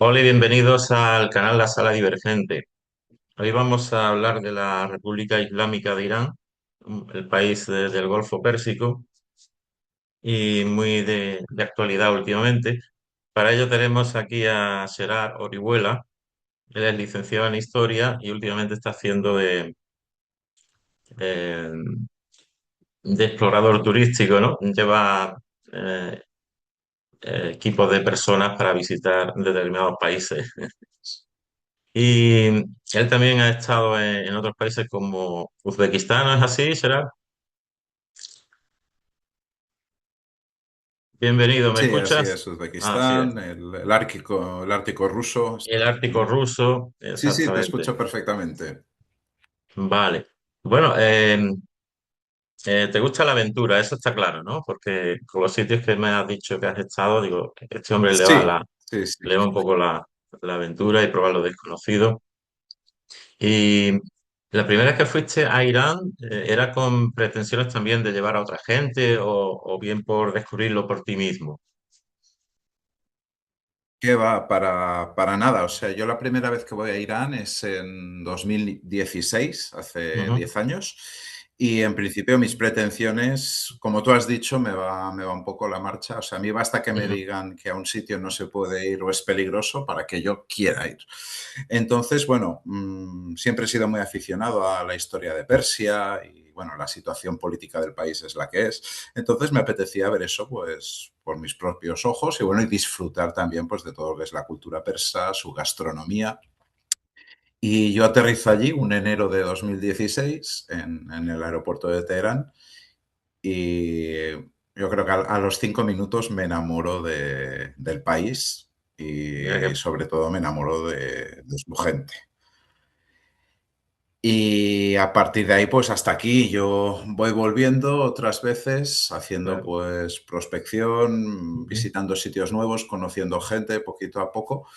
Hola y bienvenidos al canal La Sala Divergente. Hoy vamos a hablar de la República Islámica de Irán, el país del Golfo Pérsico y muy de actualidad últimamente. Para ello tenemos aquí a Gerard Orihuela. Él es licenciado en Historia y últimamente está haciendo eh, de explorador turístico, ¿no? Lleva eh, equipos de personas para visitar determinados países. Y él también ha estado en otros países como Uzbekistán, ¿no es así, Gerard? Bienvenido, ¿me Sí, así escuchas? es, Así es. Uzbekistán, el Ártico ruso. El Ártico ruso, Sí, sí, te exactamente. escucho perfectamente. Vale. Bueno, te gusta la aventura, eso está claro, ¿no? Porque con los sitios que me has dicho que has estado, digo, este hombre Sí, sí, sí. le va un poco la aventura y probar lo desconocido. Y la primera vez que fuiste a Irán, ¿era con pretensiones también de llevar a otra gente o bien por descubrirlo por ti mismo? ¿Qué va? Para nada. O sea, yo la primera vez que voy a Irán es en 2016, hace Ujú, 10 años, y en principio mis pretensiones, como tú has dicho, me va un poco la marcha. O sea, a mí basta que me ujú, digan que a un sitio no se puede ir o es peligroso para que yo quiera ir. Entonces, bueno, siempre he sido muy aficionado a la historia de Persia y, bueno, la situación política del país es la que es. Entonces me apetecía ver eso, pues, por mis propios ojos y, bueno, y disfrutar también, pues, de todo lo que es la cultura persa, su gastronomía. Y yo aterrizo allí un enero de 2016 en el aeropuerto de Teherán y yo creo que a los 5 minutos me enamoro del país mira y que, sobre todo me enamoro de su gente. Y a partir de ahí, pues hasta aquí yo voy volviendo otras veces, haciendo claro. pues prospección, Ujú. visitando sitios nuevos, conociendo gente poquito a poco,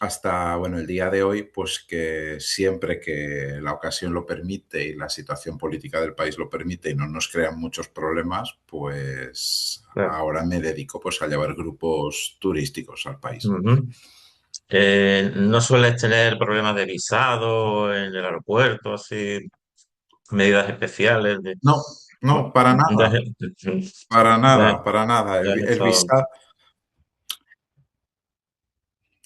hasta, bueno, el día de hoy, pues que siempre que la ocasión lo permite y la situación política del país lo permite y no nos crean muchos problemas, pues Claro. ahora me dedico pues a llevar grupos turísticos al país. Ujú. ¿No sueles tener problemas de visado en el aeropuerto, así, medidas especiales No, bueno, no, para nada, para de- nada, para nada. de El, has vi- el estado- visado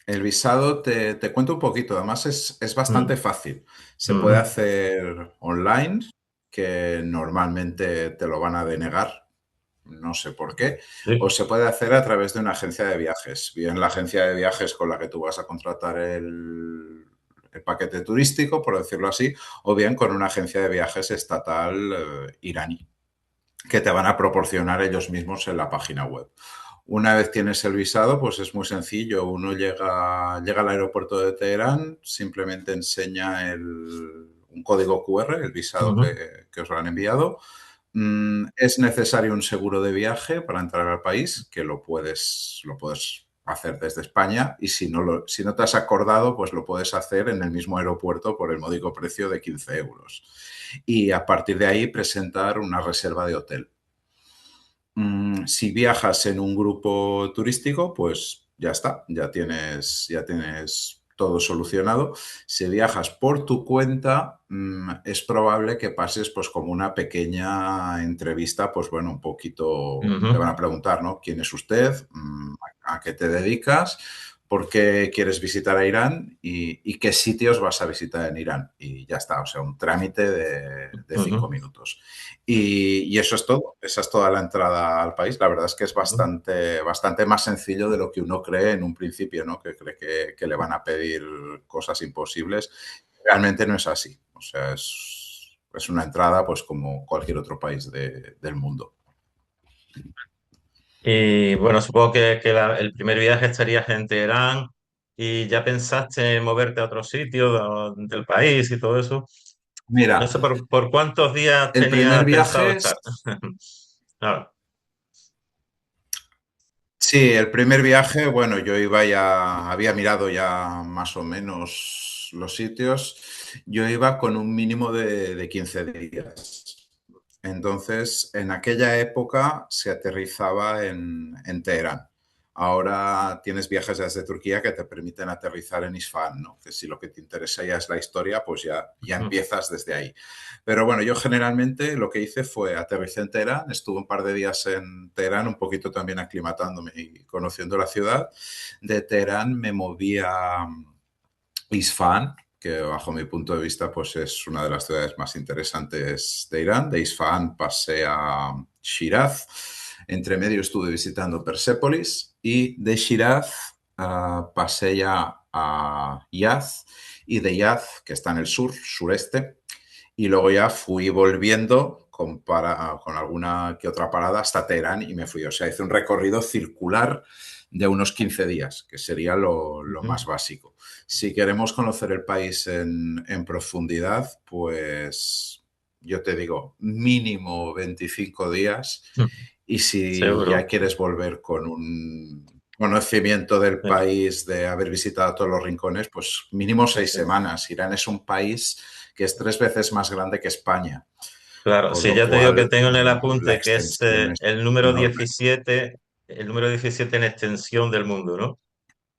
El visado te cuento un poquito, además es bastante Mm, fácil. Se puede ujú. hacer online, que normalmente te lo van a denegar, no sé por qué, o Sí. se puede hacer a través de una agencia de viajes, bien la agencia de viajes con la que tú vas a contratar el paquete turístico, por decirlo así, o bien con una agencia de viajes estatal iraní que te van a proporcionar ellos mismos en la página web. Una vez tienes el visado, pues es muy sencillo. Uno llega al aeropuerto de Teherán, simplemente enseña un código QR, el visado Ujú, que os lo han enviado. Es necesario un seguro de viaje para entrar al país, que lo puedes hacer desde España y si no te has acordado, pues lo puedes hacer en el mismo aeropuerto por el módico precio de 15 euros. Y a partir de ahí presentar una reserva de hotel. Si viajas en un grupo turístico, pues ya está, ya tienes todo solucionado. Si viajas por tu cuenta, es probable que pases pues como una pequeña entrevista, pues bueno, un poquito, te van ujú. a preguntar, ¿no? ¿Quién es usted? ¿A qué te dedicas? ¿Por qué quieres visitar a Irán? ¿Y qué sitios vas a visitar en Irán? Y ya está, o sea, un trámite de cinco Ujú, minutos. Y eso es todo, esa es toda la entrada al país. La verdad es que es ujú. bastante más sencillo de lo que uno cree en un principio, ¿no? Que cree que le van a pedir cosas imposibles. Realmente no es así. O sea, es una entrada pues como cualquier otro país del mundo. Y bueno, supongo que el primer viaje estarías en Teherán y ya pensaste en moverte a otro sitio del país y todo eso. No Mira, sé por cuántos días el primer tenías pensado viaje, estar. Claro. sí, el primer viaje, bueno, yo iba ya, había mirado ya más o menos los sitios. Yo iba con un mínimo de 15 días. Entonces, en aquella época se aterrizaba en Teherán. Ahora tienes viajes desde Turquía que te permiten aterrizar en Isfahán, ¿no? Que si lo que te interesa ya es la historia, pues ya empiezas desde ahí. Pero bueno, yo generalmente lo que hice fue aterricé en Teherán, estuve un par de días en Teherán, un poquito también aclimatándome y conociendo la ciudad. De Teherán me moví a Isfahán, que bajo mi punto de vista pues es una de las ciudades más interesantes de Irán. De Isfahán pasé a Shiraz. Entre medio estuve visitando Persépolis y de Shiraz pasé ya a Yaz y de Yaz, que está en el sur, sureste, y luego ya fui volviendo con alguna que otra parada hasta Teherán y me fui. O sea, hice un recorrido circular de unos 15 días, que sería lo Ujú. más básico. Si queremos conocer el país en profundidad, pues yo te digo, mínimo 25 días. Y si ya Seguro. quieres volver con un conocimiento del Sí, país, de haber visitado todos los rincones, pues mínimo sí, seis sí. semanas. Irán es un país que es 3 veces más grande que España, Claro, con sí, lo ya te digo que cual tengo en el la apunte que es extensión es enorme. el número 17 en extensión del mundo, ¿no?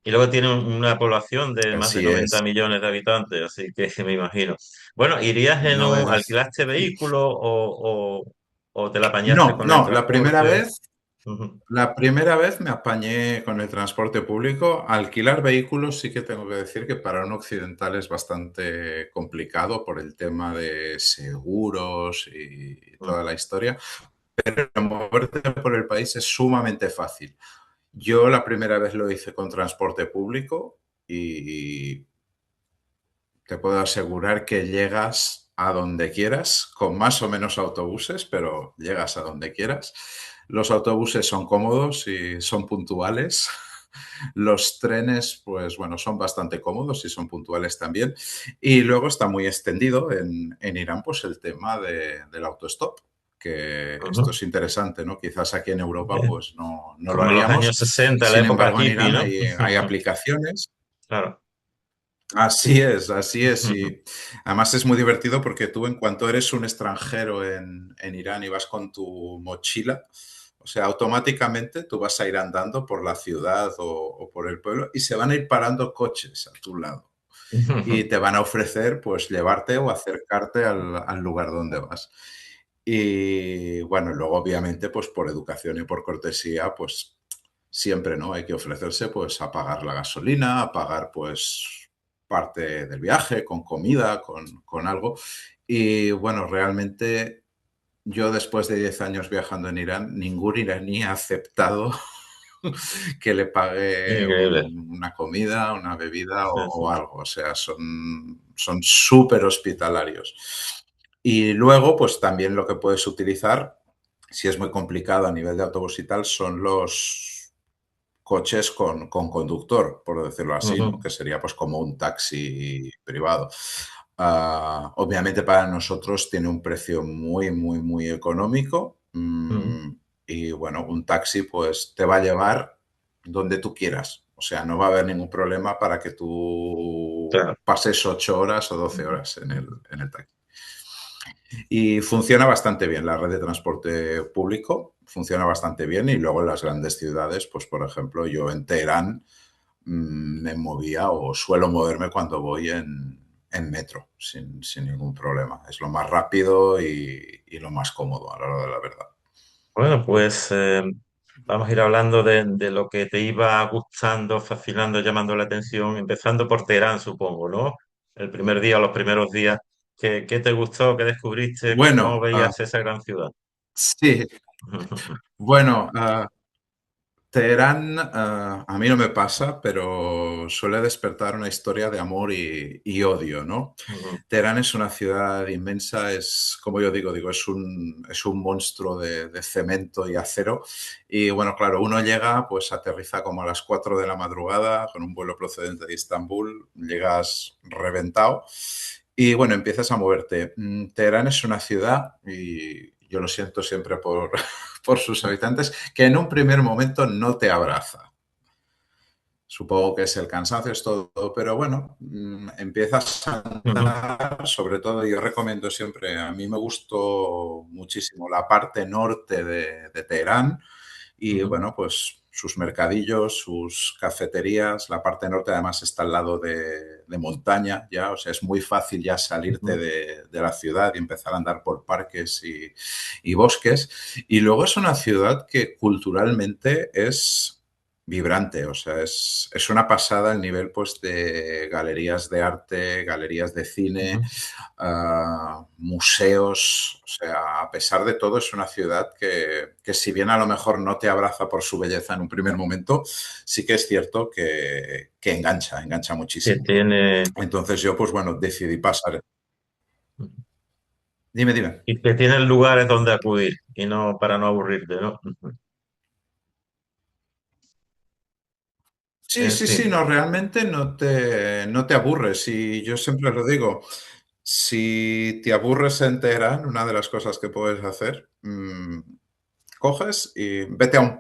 Y luego tiene una población de más de Así 90 es. millones de habitantes, así que me imagino. Bueno, ¿irías en No un, es... alquilaste vehículo o te la apañaste No, con el no, transporte? Ujú, la primera vez me apañé con el transporte público. Alquilar vehículos sí que tengo que decir que para un occidental es bastante complicado por el tema de seguros y ujú, toda la historia. Moverte por el país es sumamente fácil. Yo la primera vez lo hice con transporte público y te puedo asegurar que llegas a donde quieras, con más o menos autobuses, pero llegas a donde quieras. Los autobuses son cómodos y son puntuales. Los trenes, pues bueno, son bastante cómodos y son puntuales también. Y luego está muy extendido en Irán, pues el tema del autostop, que esto ujú. es interesante, ¿no? Quizás aquí en Europa, Bien. pues no lo Como en los haríamos. años 60, la Sin época embargo, en hippie, Irán ¿no? hay aplicaciones. Claro. Así es, así es. Ujú, Y además es muy divertido porque tú en cuanto eres un extranjero en Irán y vas con tu mochila, o sea, automáticamente tú vas a ir andando por la ciudad o por el pueblo y se van a ir parando coches a tu lado y ujú. te van a ofrecer pues llevarte o acercarte al lugar donde vas. Y bueno, luego obviamente pues por educación y por cortesía pues siempre, ¿no? Hay que ofrecerse pues a pagar la gasolina, a pagar pues parte del viaje con comida, con algo. Y bueno, realmente yo después de 10 años viajando en Irán, ningún iraní ha aceptado que le pague Increíble. una comida, una bebida Sí, o sí. algo. O sea, son súper hospitalarios. Y luego, pues también lo que puedes utilizar, si es muy complicado a nivel de autobús y tal, son los coches con conductor, por decirlo así, ¿no? Ujú, Que sería pues como un taxi privado. Obviamente para nosotros tiene un precio muy, muy, muy económico. ujú. Y bueno, un taxi pues te va a llevar donde tú quieras. O sea, no va a haber ningún problema para que tú Claro. pases 8 horas o 12 Ujú, horas en el, ujú. en el taxi. Y funciona bastante bien la red de transporte público, funciona bastante bien y luego en las grandes ciudades, pues por ejemplo yo en Teherán me movía o suelo moverme cuando voy en metro sin ningún problema. Es lo más rápido y lo más cómodo a la hora de la verdad. Bueno, pues vamos a ir hablando de lo que te iba gustando, fascinando, llamando la atención, empezando por Teherán, supongo, ¿no? El primer día o los primeros días. ¿Qué te gustó? ¿Qué descubriste? ¿Cómo Bueno, veías esa gran ciudad? sí, bueno, Teherán, a mí no me pasa, pero suele despertar una historia de amor y odio, ¿no? Ujú, Teherán es una ciudad inmensa, es, como yo digo, es un monstruo de cemento y acero. Y bueno, claro, uno llega, pues aterriza como a las 4 de la madrugada con un vuelo procedente de Estambul, llegas reventado y bueno, empiezas a moverte. Teherán es una ciudad, y yo lo siento siempre por sus habitantes, que en un primer momento no te abraza. Supongo que es el cansancio, es todo, pero bueno, empiezas a ujú, andar, sobre todo yo recomiendo siempre, a mí me gustó muchísimo la parte norte de Teherán y ujú. bueno, pues sus mercadillos, sus cafeterías. La parte norte además está al lado de montaña ya, o sea, es muy fácil ya salirte Ujú. de la ciudad y empezar a andar por parques y bosques. Y luego es una ciudad que culturalmente es vibrante, o sea, es una pasada el nivel pues de galerías de arte, galerías de cine, Ujú. museos, o sea, a pesar de todo es una ciudad que si bien a lo mejor no te abraza por su belleza en un primer momento, sí que es cierto que engancha, engancha Que muchísimo. tiene, Entonces yo pues bueno, decidí pasar. Dime, dime. y que tiene lugares donde acudir y no para no aburrirte, ¿no? Ujú. Sí, sí, sí, Sí. no, realmente no te aburres. Y yo siempre lo digo, si te aburres en Teherán, una de las cosas que puedes hacer, coges y vete a un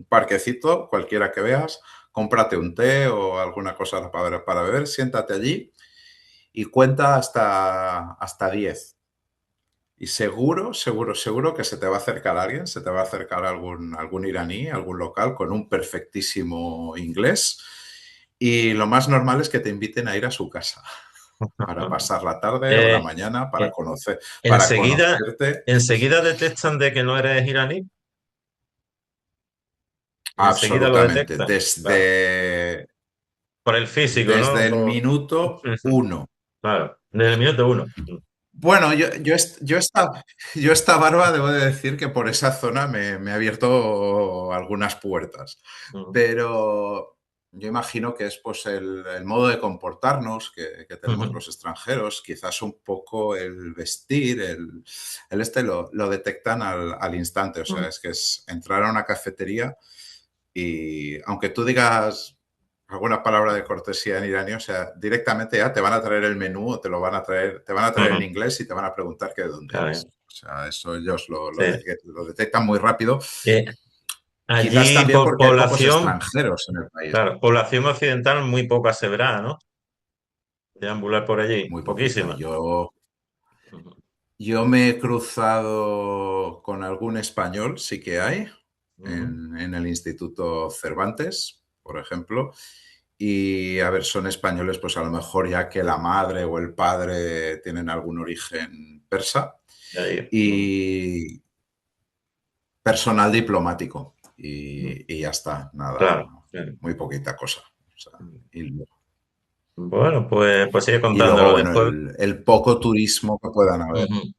parquecito, cualquiera que veas, cómprate un té o alguna cosa para beber, siéntate allí y cuenta hasta 10. Y seguro, seguro, seguro que se te va a acercar alguien, se te va a acercar algún iraní, algún local con un perfectísimo inglés. Y lo más normal es que te inviten a ir a su casa para pasar la tarde o la Eh, mañana eh, para enseguida, conocerte. enseguida detectan de que no eres iraní, enseguida lo Absolutamente. detectan, claro, por el físico, Desde ¿no? el minuto uno. Claro, desde el minuto uno. Bueno, yo esta barba debo de decir que por esa zona me ha abierto algunas puertas, Ujú. pero yo imagino que es pues el modo de comportarnos que tenemos Ujú. los extranjeros, quizás un poco el vestir, el este lo detectan al instante, o sea, Ujú. es que es entrar a una cafetería y aunque tú digas alguna palabra de cortesía en iraní, o sea, directamente ya te van a traer el menú o te lo van a traer, te van a traer en Ujú. inglés y te van a preguntar que de dónde Claro, eres. O sea, eso ellos sí. lo detectan muy rápido. Eh, Quizás allí también porque hay pocos población, extranjeros en el país. claro, población occidental muy poca se verá, ¿no? Deambular por allí, Muy poquita. poquísima. Ujú. Yo me he cruzado con algún español, sí que hay, Ujú. en el Instituto Cervantes, por ejemplo. Y a ver, son españoles, pues a lo mejor ya que la madre o el padre tienen algún origen persa De ahí. Ujú. y personal diplomático. Ujú. Y ya está, nada, Claro, claro. muy poquita cosa. O sea, y, Bueno, pues sigue y luego, contándolo bueno, después. el poco turismo que puedan haber. Ujú.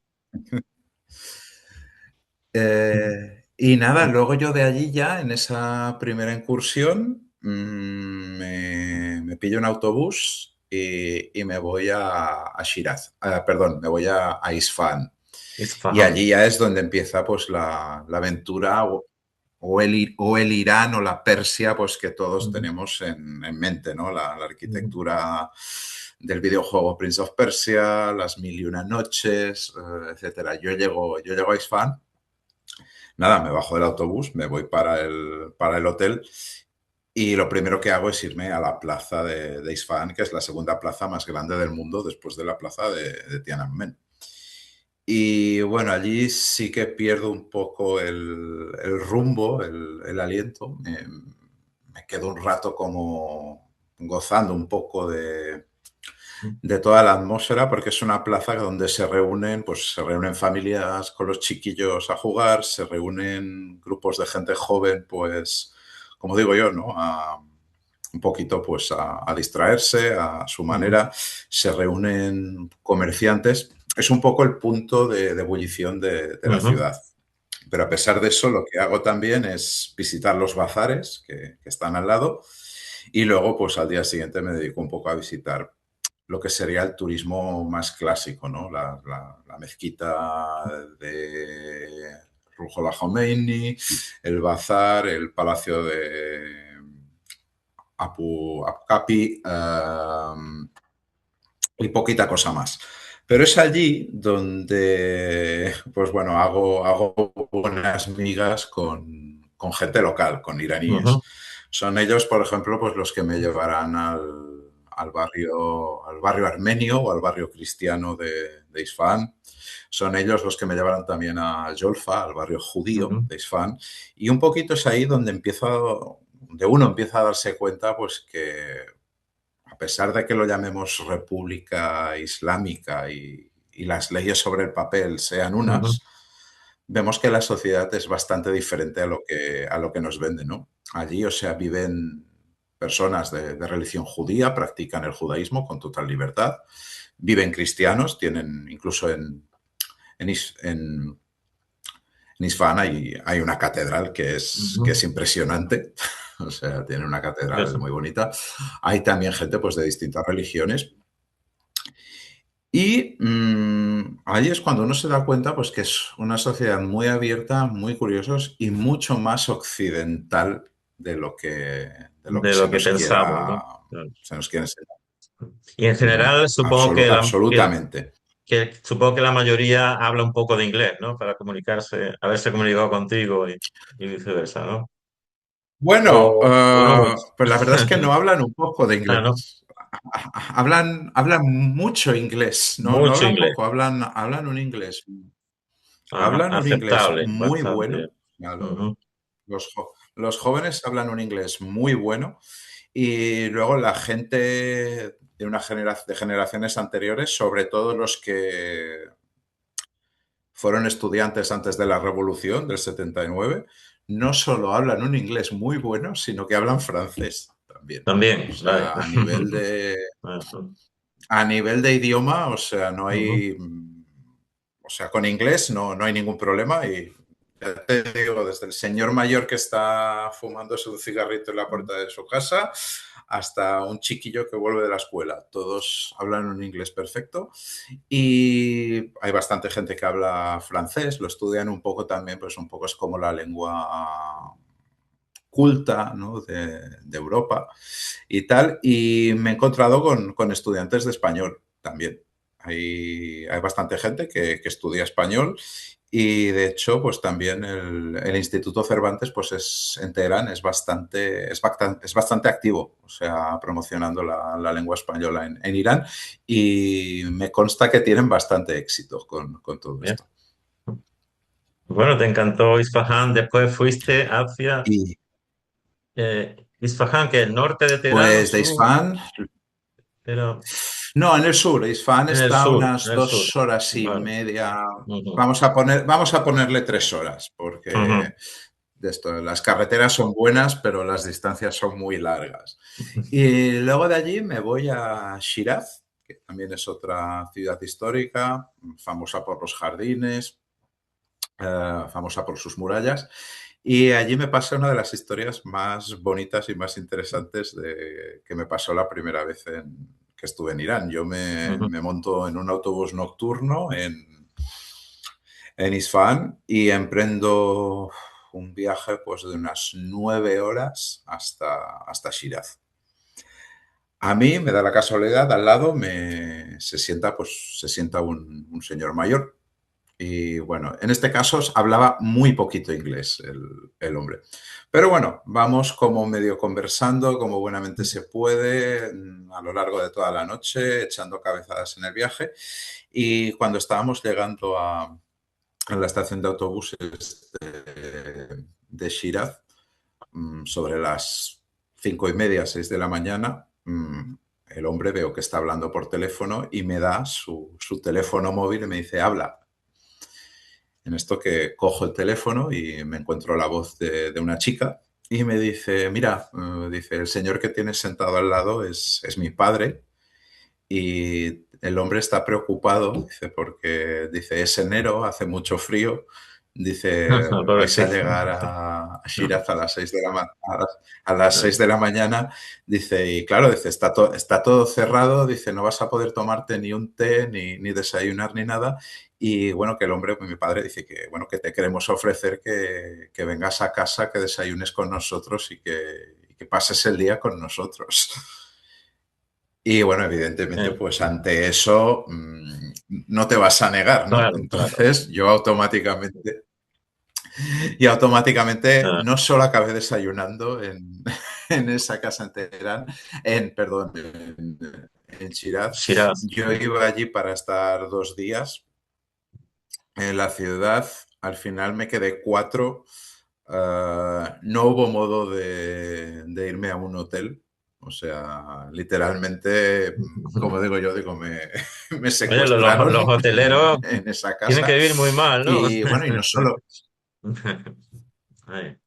Y nada, luego yo de allí ya, en esa primera incursión, me pillo un autobús y me voy a Shiraz. Perdón, me voy a Isfahan. Y Isfahán. allí ya es donde empieza pues la aventura o el Irán o la Persia pues que todos Ujú. tenemos en mente, ¿no? La Ujú. arquitectura del videojuego Prince of Persia, las mil y una noches, etcétera. Yo llego a Isfahan. Nada, me bajo del autobús, me voy para el hotel y lo primero que hago es irme a la plaza de Isfahan, que es la segunda plaza más grande del mundo después de la plaza de Tiananmen. Y bueno, allí sí que pierdo un poco el rumbo, el aliento. Me quedo un rato como gozando un poco de toda la atmósfera, porque es una plaza donde se reúnen, pues se reúnen familias con los chiquillos a jugar, se reúnen grupos de gente joven, pues, como digo yo, ¿no? Un poquito pues a distraerse a su Ujú. manera, se reúnen comerciantes, es un poco el punto de ebullición de la Ujú. ciudad. Pero a pesar de eso, lo que hago también es visitar los bazares que están al lado y luego, pues al día siguiente me dedico un poco a visitar lo que sería el turismo más clásico, ¿no? La mezquita de Ruhollah Khomeini, el bazar, el palacio de Abu Kapi y poquita cosa más. Pero es allí donde, pues bueno, hago buenas migas con gente local, con iraníes. Ujú. Son ellos, por ejemplo, pues los que me llevarán al barrio armenio o al barrio cristiano de Isfahán. Son ellos los que me llevaron también a Jolfa, al barrio judío ujú, de Isfahán. Y un poquito es ahí donde uno empieza a darse cuenta pues que a pesar de que lo llamemos República Islámica y las leyes sobre el papel sean ujú, unas, vemos que la sociedad es bastante diferente a lo que nos vende, ¿no? Allí, o sea, viven personas de religión judía, practican el judaísmo con total libertad, viven cristianos, tienen incluso en, Is- en, en Isfahan hay una catedral que ujú. es impresionante, o sea, tiene una catedral Curioso. muy bonita. Hay también gente pues, de distintas religiones. Y ahí es cuando uno se da cuenta pues, que es una sociedad muy abierta, muy curiosos y mucho más occidental de lo que De lo que pensamos, ¿no? Claro. se nos quiere enseñar. Y en general, supongo que Absolutamente. supongo que la mayoría habla un poco de inglés, ¿no? Para comunicarse, haberse comunicado contigo y viceversa, ¿no? Bueno, O no mucho. pues la verdad es que no hablan un poco de Ah, ¿no? inglés. Hablan mucho inglés, no Mucho hablan inglés. poco, Ajá, hablan un inglés aceptable, muy bastante. bueno. Ya Ujú, los jóvenes hablan un inglés muy bueno y luego la gente de generaciones anteriores, sobre todo los que fueron estudiantes antes de la Revolución del 79, no solo hablan un inglés muy bueno, sino que hablan francés también. O también, vale. sea, Ujú, a nivel de idioma, o sea, no ujú, hay, o sea, con inglés no hay ningún problema y ya te digo, desde el señor mayor que está fumándose un cigarrito en la puerta de su casa hasta un chiquillo que vuelve de la escuela. Todos hablan un inglés perfecto y hay bastante gente que habla francés, lo estudian un poco también, pues un poco es como la lengua culta, ¿no? de Europa y tal. Y me he encontrado con estudiantes de español también. Hay bastante gente que estudia español y de hecho, pues también el Instituto Cervantes, pues en Teherán es bastante activo, o sea, promocionando la lengua española en Irán y me consta que tienen bastante éxito con todo bien. esto. Bueno, te encantó Isfahán, después fuiste hacia Y Isfahán, que es el norte de Teherán o pues de sur, Isfahan. pero No, en el sur. Isfahan en el está a sur, en unas el sur. 2 horas y Vale. media. Ujú, Vamos a ponerle 3 horas, ujú, porque las carreteras son buenas, pero las distancias son muy largas. Y luego de allí me voy a Shiraz, que también es otra ciudad histórica, famosa por los jardines, famosa por sus murallas. Y allí me pasa una de las historias más bonitas y más interesantes que me pasó la primera vez que estuve en Irán. ujú. Me monto en un autobús nocturno en Isfahan y emprendo un viaje pues, de unas 9 horas hasta Shiraz. A mí me da la casualidad, al lado se sienta un señor mayor. Y bueno, en este caso hablaba muy poquito inglés el hombre. Pero bueno, vamos como medio conversando, como buenamente se puede, a lo largo de toda la noche, echando cabezadas en el viaje. Y cuando estábamos llegando a la estación de autobuses de Shiraz, sobre las 5:30, 6 de la mañana, el hombre veo que está hablando por teléfono y me da su teléfono móvil y me dice, habla. En esto que cojo el teléfono y me encuentro la voz de una chica y me dice, mira, dice, el señor que tienes sentado al lado es mi padre y el hombre está preocupado, dice, porque dice, es enero, hace mucho frío, dice, vais a Pobrecito. llegar a Shiraz a las 6 a las 6 de la mañana, dice, y claro, dice, está todo cerrado, dice, no vas a poder tomarte ni un té, ni desayunar, ni nada. Y bueno, que el hombre, mi padre, dice que, bueno, que te queremos ofrecer que vengas a casa, que desayunes con nosotros y que pases el día con nosotros. Y bueno, evidentemente, Eh, pues ante eso no te vas a negar, ¿no? claro, claro. Entonces y automáticamente Ah, no solo acabé desayunando en esa casa en Teherán, perdón, en Shiraz. Shiraz. Yo iba allí para estar 2 días en la ciudad. Al final me quedé 4. No hubo modo de irme a un hotel. O sea, literalmente, como digo yo, me Oye, secuestraron los hoteleros en esa tienen que casa. vivir muy mal, ¿no? Y bueno, y no solo, Ay,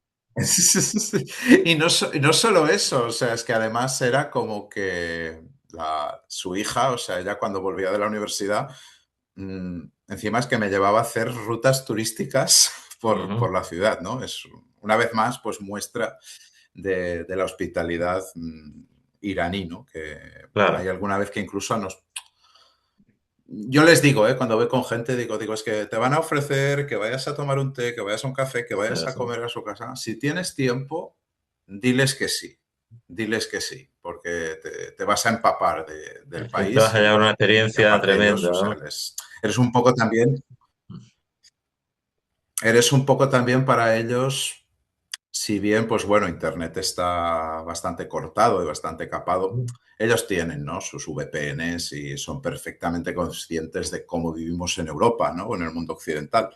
y no solo eso, o sea, es que además era como que su hija, o sea, ella cuando volvía de la universidad, encima es que me llevaba a hacer rutas turísticas por ujú, la ciudad, ¿no? Es una vez más, pues muestra de la hospitalidad iraní, ¿no? Que hay claro, alguna vez que incluso nos... Yo les digo, cuando voy con gente, digo, es que te van a ofrecer que vayas a tomar un té, que vayas a un café, que sí, vayas a sí. comer a su casa. Si tienes tiempo, diles que sí, diles que sí, porque te vas a empapar del Te vas país a llevar una y experiencia aparte tremenda, ellos, o sea, ¿no? eres un poco también, eres un poco también para ellos, si bien, pues bueno, Internet está bastante cortado y bastante capado, ellos tienen, ¿no? Sus VPNs y son perfectamente conscientes de cómo vivimos en Europa, ¿no? O en el mundo occidental.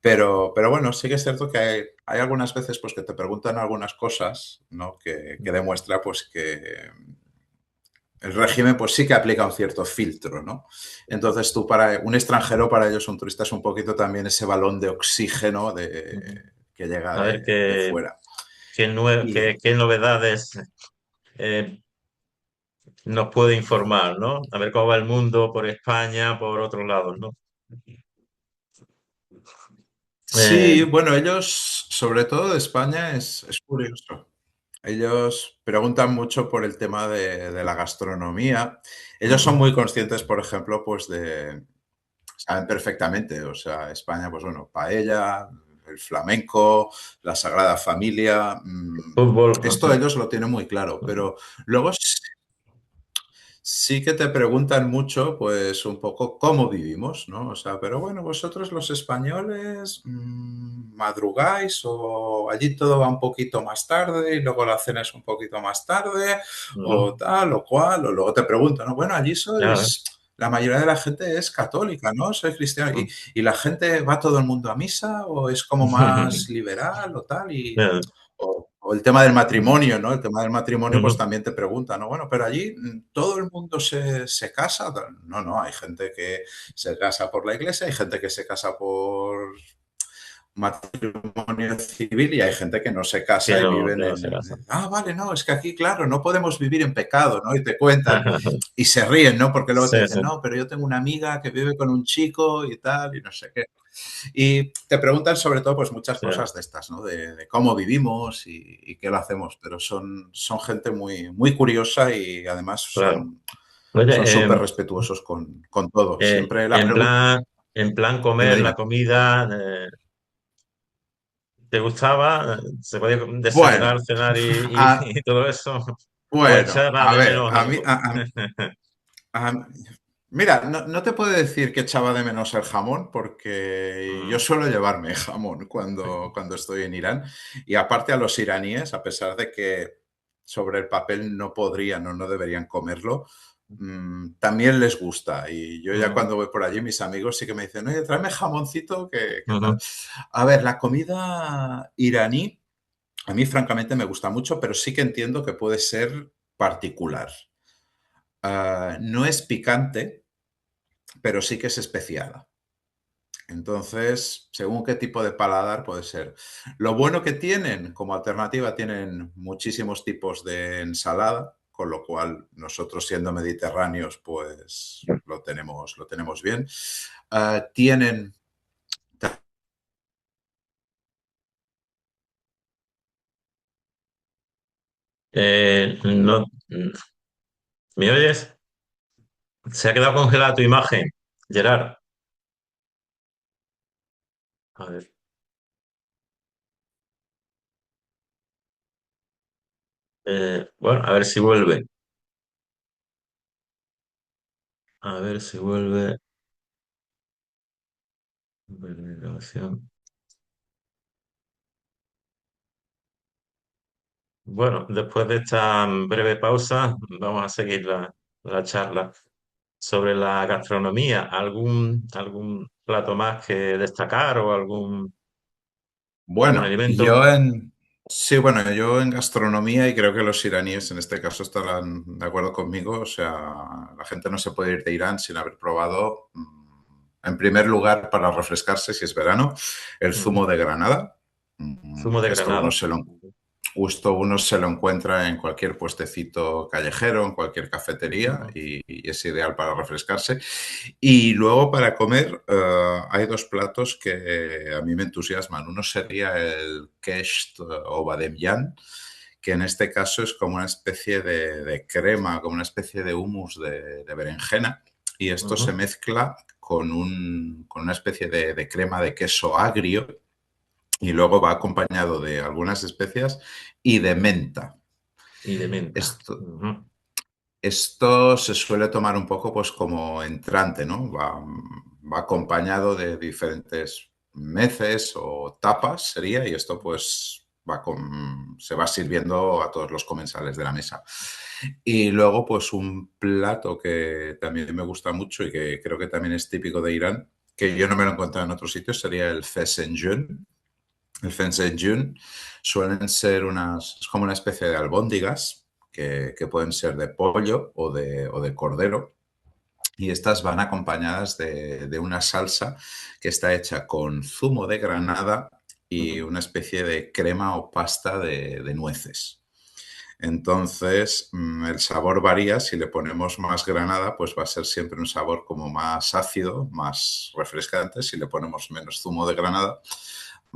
Pero bueno, sí que es cierto que hay algunas veces pues, que te preguntan algunas cosas, ¿no? Que demuestra pues, que el régimen pues, sí que aplica un cierto filtro, ¿no? Entonces tú, para un extranjero, para ellos un turista es un poquito también ese balón de oxígeno que llega A ver de fuera. Y qué novedades eh, nos puede informar, ¿no? A ver cómo va el mundo por España, por otros lados, ¿no? sí, Eh, bueno, ellos, sobre todo de España, es curioso. Ellos preguntan mucho por el tema de la gastronomía. Ellos son ujú, muy conscientes, por ejemplo, pues saben perfectamente, o sea, España, pues bueno, paella, el flamenco, la Sagrada Familia, fútbol, esto ellos lo tienen muy claro, pero luego sí que te preguntan mucho, pues un poco cómo vivimos, ¿no? O sea, pero bueno, vosotros los españoles madrugáis o allí todo va un poquito más tarde y luego la cena es un poquito más tarde o ¿no? tal o cual, o luego te preguntan, ¿no? Bueno, allí Ya, sois, la mayoría de la gente es católica, ¿no? Soy cristiano y la gente va todo el mundo a misa o es como más liberal o tal y ya, o el tema del matrimonio, ¿no? El tema del matrimonio, pues ujú, también te pregunta, ¿no? Bueno, pero allí todo el mundo se casa. No, no, hay gente que se casa por la iglesia, hay gente que se casa por matrimonio civil y hay gente que no se casa y que viven no se casa. ah, vale, no, es que aquí, claro, no podemos vivir en pecado, ¿no? Y te cuentan y se ríen, ¿no? Porque luego te Sí, dicen, sí, no, pero yo tengo una amiga que vive con un chico y tal y no sé qué. Y te preguntan sobre todo pues muchas sí, cosas de estas, ¿no? De cómo vivimos y qué lo hacemos, pero son gente muy, muy curiosa y además claro. son Oye, súper respetuosos con todo. Siempre la pregunta... en plan Dime, comer la dime. comida, ¿te gustaba? ¿Se podía Bueno, desayunar, cenar a, y todo eso? ¿O bueno, echaba a de ver, menos a mí... algo? a- mira, no te puedo decir que echaba de menos el jamón porque yo Mm, suelo llevarme jamón cuando estoy en Irán y aparte a los iraníes, a pesar de que sobre el papel no podrían o no deberían comerlo, también les gusta y yo ya mm, cuando voy por allí mis amigos sí que me dicen, oye, tráeme jamoncito que tal. ujú. A ver, la comida iraní a mí francamente me gusta mucho, pero sí que entiendo que puede ser particular. No es picante, pero sí que es especiada. Entonces, según qué tipo de paladar puede ser. Lo bueno que tienen, como alternativa, tienen muchísimos tipos de ensalada, con lo cual nosotros siendo mediterráneos, pues lo tenemos bien. Tienen... No, ¿me oyes? Se ha quedado congelada tu imagen, Gerard. A ver, bueno, a ver si vuelve. A ver si vuelve. Vuelve grabación. Bueno, después de esta breve pausa, vamos a seguir la charla sobre la gastronomía. ¿Algún plato más que destacar o algún Bueno, alimento? sí, bueno, yo en gastronomía, y creo que los iraníes en este caso estarán de acuerdo conmigo, o sea, la gente no se puede ir de Irán sin haber probado, en primer lugar, para refrescarse, si es verano, el Ujú. zumo de granada, Zumo de que esto granada. justo uno se lo encuentra en cualquier puestecito callejero, en cualquier cafetería, Ujú, y es ideal para refrescarse. Y luego para comer hay dos platos que a mí me entusiasman. Uno sería el kesht o bademjan, que en este caso es como una especie de crema, como una especie de hummus de berenjena. Y esto se ujú. mezcla con una especie de crema de queso agrio y luego va acompañado de algunas especias y de menta. Y de menta. Esto, Ujú, Esto se suele tomar un poco pues como entrante, ¿no? Va acompañado de diferentes meces o tapas, sería, y esto pues se va sirviendo a todos los comensales de la mesa. Y luego pues un plato que también me gusta mucho y que creo que también es típico de Irán, que yo no me lo he encontrado en otros sitios, sería el fesenjun. El Fensenyun suelen ser es como una especie de albóndigas que pueden ser de pollo o de cordero y estas van acompañadas de una salsa que está hecha con zumo de granada y ujú. una especie de crema o pasta de nueces. Entonces, el sabor varía. Si le ponemos más granada, pues va a ser siempre un sabor como más ácido, más refrescante. Si le ponemos menos zumo de granada,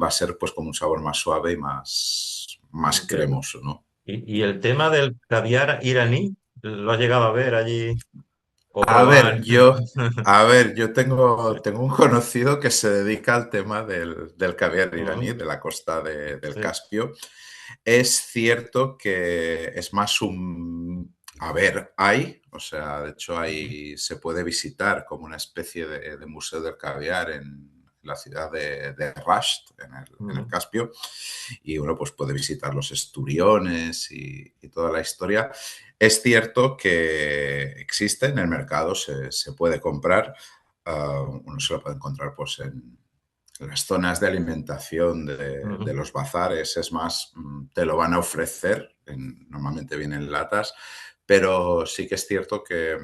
va a ser pues como un sabor más suave y más Entiendo. cremoso, ¿no? ¿Y el tema del caviar iraní, lo has llegado a ver allí o A ver, probar? yo Sí. tengo un conocido que se dedica al tema del caviar iraní, Ujú, de la costa del sí. Caspio. Es cierto que es más A ver, o sea, de hecho Ujú, se puede visitar como una especie de museo del caviar en la ciudad de Rasht, en el ujú, Caspio, y uno pues puede visitar los esturiones y toda la historia. Es cierto que existe en el mercado, se puede comprar, uno se lo puede encontrar pues en las zonas de alimentación de ujú. los bazares, es más, te lo van a ofrecer, normalmente vienen latas, pero sí que es cierto que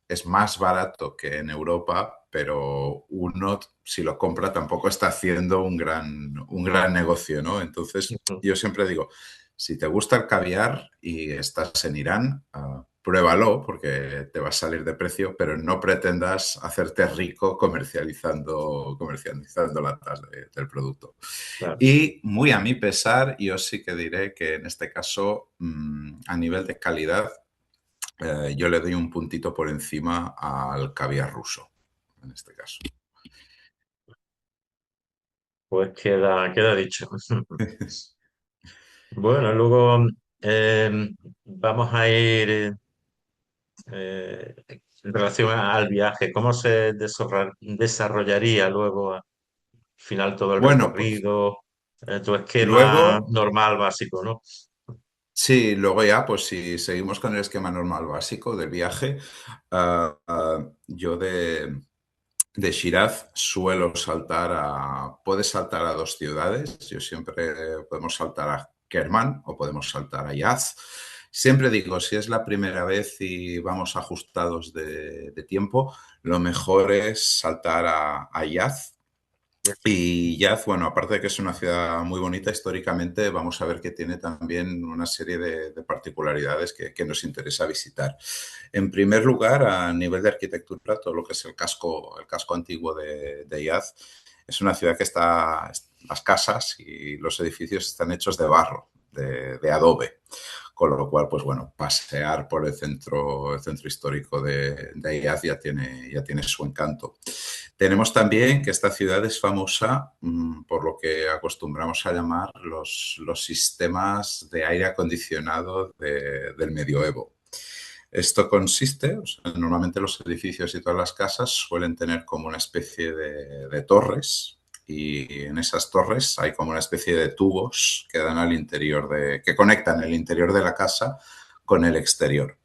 es más barato que en Europa, pero uno, si lo compra, tampoco está haciendo un gran negocio, ¿no? Entonces, Ujú. yo siempre digo, si te gusta el caviar y estás en Irán, pruébalo porque te va a salir de precio, pero no pretendas hacerte rico comercializando latas del producto. Claro. Y muy a mi pesar, yo sí que diré que en este caso, a nivel de calidad, yo le doy un puntito por encima al caviar ruso, en este caso. Pues queda dicho. Bueno, luego eh, vamos a ir en relación al viaje. ¿Cómo se desarrollaría luego al final todo el Bueno, pues recorrido? Tu esquema luego, normal básico, ¿no? sí, luego ya, pues si seguimos con el esquema normal básico del viaje, yo de Shiraz suelo puedes saltar a dos ciudades, yo siempre podemos saltar a Kerman o podemos saltar a Yaz. Siempre digo, si es la primera vez y vamos ajustados de tiempo, lo mejor es saltar a Yaz. Y Yaz, bueno, aparte de que es una ciudad muy bonita históricamente, vamos a ver que tiene también una serie de particularidades que nos interesa visitar. En primer lugar, a nivel de arquitectura, todo lo que es el casco antiguo de Yaz, es una ciudad que las casas y los edificios están hechos de barro, de adobe. Con lo cual, pues bueno, pasear por el centro histórico de Ayaz ya tiene su encanto. Tenemos también que esta ciudad es famosa por lo que acostumbramos a llamar los sistemas de aire acondicionado del medioevo. Esto consiste, o sea, normalmente los edificios y todas las casas suelen tener como una especie de torres y en esas torres hay como una especie de tubos que dan al interior que conectan el interior de la casa con el exterior.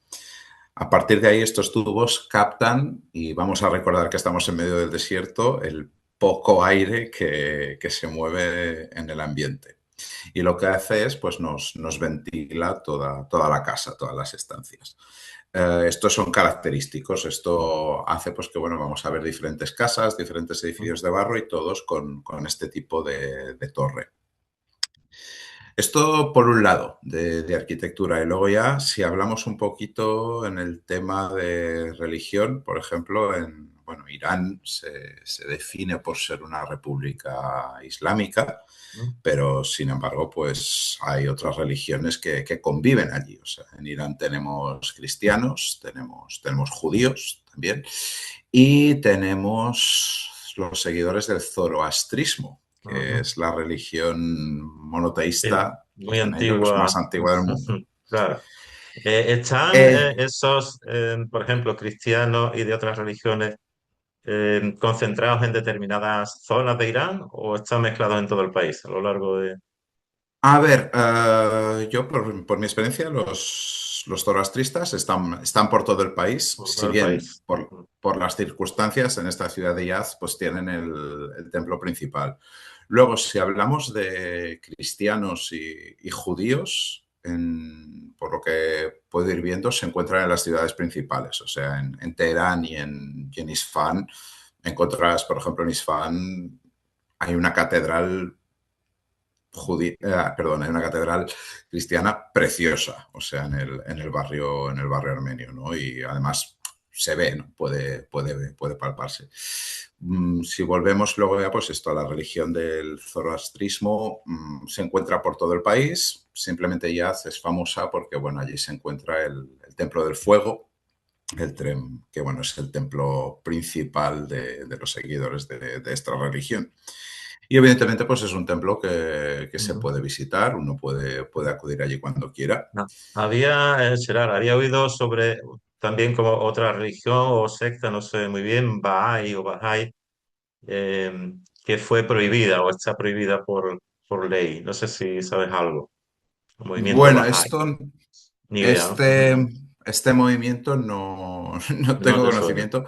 A partir de ahí, estos tubos captan, y vamos a recordar que estamos en medio del desierto, el poco aire que se mueve en el ambiente. Y lo que hace es, pues nos ventila toda la casa, todas las estancias. Estos son característicos. Esto hace pues que, bueno, vamos a ver diferentes casas, diferentes edificios de barro y todos con este tipo de torre. Esto por un lado de arquitectura y luego ya si hablamos un poquito en el tema de religión, por ejemplo, en bueno, Irán se define por ser una república islámica, pero sin embargo pues hay otras religiones que conviven allí. O sea, en Irán tenemos cristianos, tenemos judíos también y tenemos los seguidores del zoroastrismo, que Ujú. es la religión Sí, monoteísta, muy dicen ellos, antigua. más antigua del mundo. Claro. ¿Están Eh, esos, por ejemplo, cristianos y de otras religiones concentrados en determinadas zonas de Irán o están mezclados en todo el país a lo largo de a ver, yo por mi experiencia, los zoroastristas están por todo el país, por todo si el bien país? por las circunstancias en esta ciudad de Yazd, pues tienen el templo principal. Luego, si hablamos de cristianos y judíos, por lo que puedo ir viendo, se encuentran en las ciudades principales, o sea, en Teherán y en Isfahán. Encontrarás, por ejemplo, en Isfahán hay una catedral perdón, hay una catedral cristiana preciosa, o sea, en el barrio armenio, ¿no? Y además se ve, ¿no? Puede palparse. Si volvemos luego ya, pues esto, a la religión del zoroastrismo, se encuentra por todo el país, simplemente Yazd es famosa porque, bueno, allí se encuentra el Templo del Fuego, que bueno, es el templo principal de los seguidores de esta religión. Y evidentemente, pues es un templo que se Ujú. puede visitar, uno puede acudir allí cuando quiera. No. Gerard, había oído sobre también como otra religión o secta, no sé muy bien, Bahá'í o Bahá'í, que fue prohibida o está prohibida por ley. No sé si sabes algo. El movimiento Bueno, Bahá'í. Ni idea, ¿no? este, este movimiento no, no No tengo te suena. conocimiento.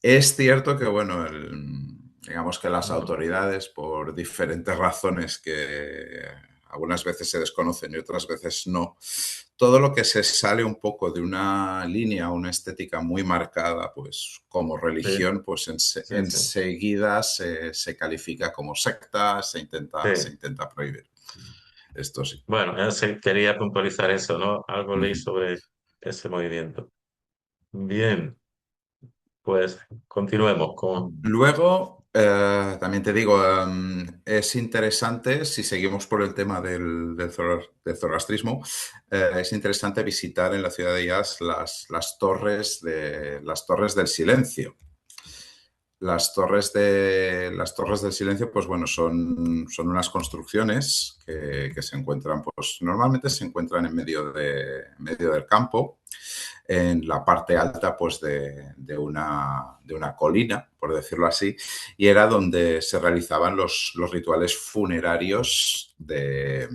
Es cierto que, bueno, digamos que las Ujú. autoridades, por diferentes razones que algunas veces se desconocen y otras veces no, todo lo que se sale un poco de una línea, una estética muy marcada, pues como Sí, religión, pues sí, sí. enseguida se califica como secta, se intenta, se Sí. intenta prohibir. Esto sí. Bueno, sí, quería puntualizar eso, ¿no? Algo leí Ujú. sobre ese movimiento. Bien, pues continuemos con... Luego, también te digo, es interesante, si seguimos por el tema del zoroastrismo, es interesante visitar en la ciudad de Yazd las torres del silencio. Las torres del silencio, pues bueno, son unas construcciones que se encuentran, pues normalmente se encuentran en medio del campo, en la parte alta pues de una colina, por decirlo así, y era donde se realizaban los rituales funerarios de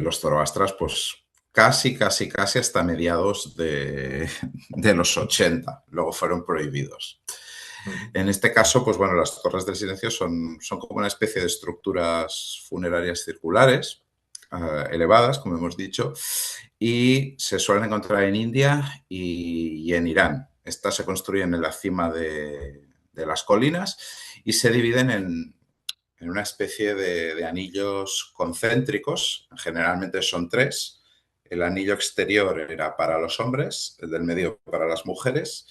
los zoroastras, pues casi, casi, casi hasta mediados de los 80. Luego fueron prohibidos. Ujú. En este caso, pues bueno, las torres del silencio son como una especie de estructuras funerarias circulares, elevadas, como hemos dicho, y se suelen encontrar en India y en Irán. Estas se construyen en la cima de las colinas y se dividen en una especie de anillos concéntricos, generalmente son tres. El anillo exterior era para los hombres, el del medio para las mujeres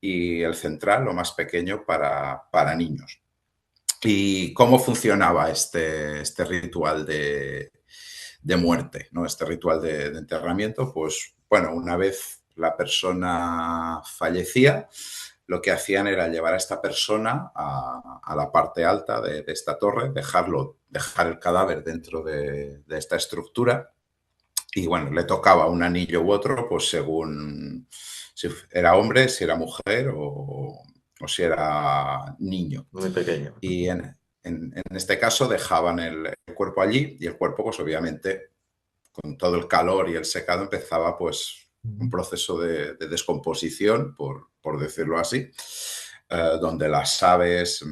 y el central, lo más pequeño, para niños. ¿Y cómo funcionaba este ritual de muerte, ¿no? Este ritual de enterramiento? Pues bueno, una vez la persona fallecía, lo que hacían era llevar a esta persona a la parte alta de esta torre, dejar el cadáver dentro de esta estructura y bueno, le tocaba un anillo u otro, pues según si era hombre, si era mujer o si era niño. muy pequeño. Y en este caso dejaban el cuerpo allí y el cuerpo, pues obviamente, con todo el calor y el secado, empezaba pues un Ujú. proceso de descomposición, por decirlo así, donde las aves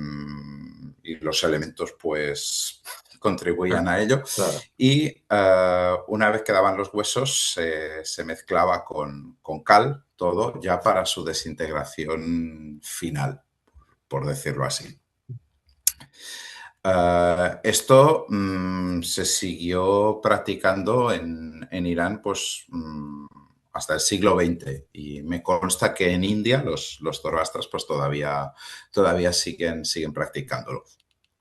y los elementos pues Ah, contribuían a ello. claro. Y una vez que daban los huesos, se mezclaba con cal todo ya para su desintegración final, por decirlo así. Esto se siguió practicando en Irán pues, hasta el siglo XX y me consta que en India los zoroastras pues, todavía siguen practicándolo.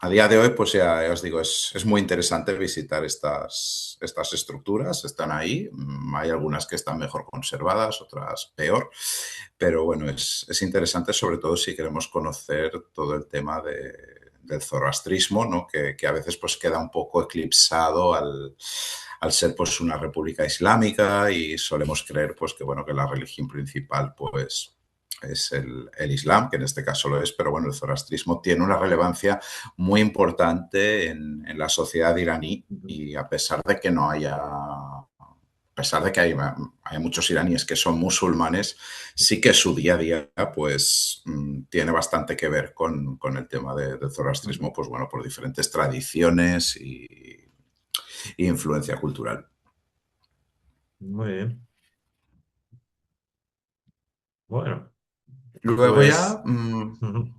A día de hoy, pues ya os digo, es muy interesante visitar estas estructuras, están ahí, hay algunas que están mejor conservadas, otras peor, pero bueno, es interesante sobre todo si queremos conocer todo el tema del zoroastrismo, ¿no? Que a veces pues queda un poco eclipsado al ser pues una república islámica y solemos creer pues que bueno que la religión principal pues es el Islam, que en este caso lo es, pero bueno, el zoroastrismo tiene una relevancia muy importante en la sociedad iraní Ujú. y a pesar de que no haya a pesar de que hay muchos iraníes que son musulmanes, sí que su día a día pues tiene bastante que ver con el tema del Ujú. zoroastrismo, pues bueno, por diferentes tradiciones y influencia cultural. Muy bien. Bueno, Luego pues ya ujú.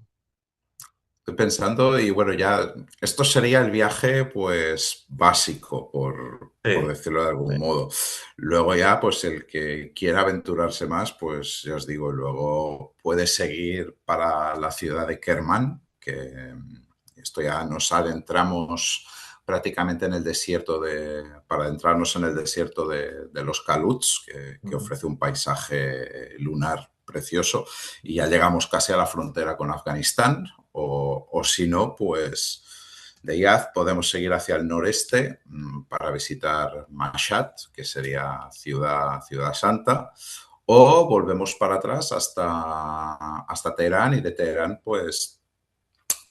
estoy pensando y bueno, ya esto sería el viaje pues básico, por Sí, decirlo de algún sí. modo. Luego ya pues el que quiera aventurarse más, pues ya os digo, luego puede seguir para la ciudad de Kerman, que esto ya nos adentramos prácticamente en el desierto para adentrarnos en el desierto de los Kaluts, que Ujú. ofrece un paisaje lunar precioso y ya llegamos casi a la frontera con Afganistán o si no, pues de Yaz podemos seguir hacia el noreste para visitar Mashhad, que sería ciudad santa, o volvemos para atrás hasta Teherán y de Teherán pues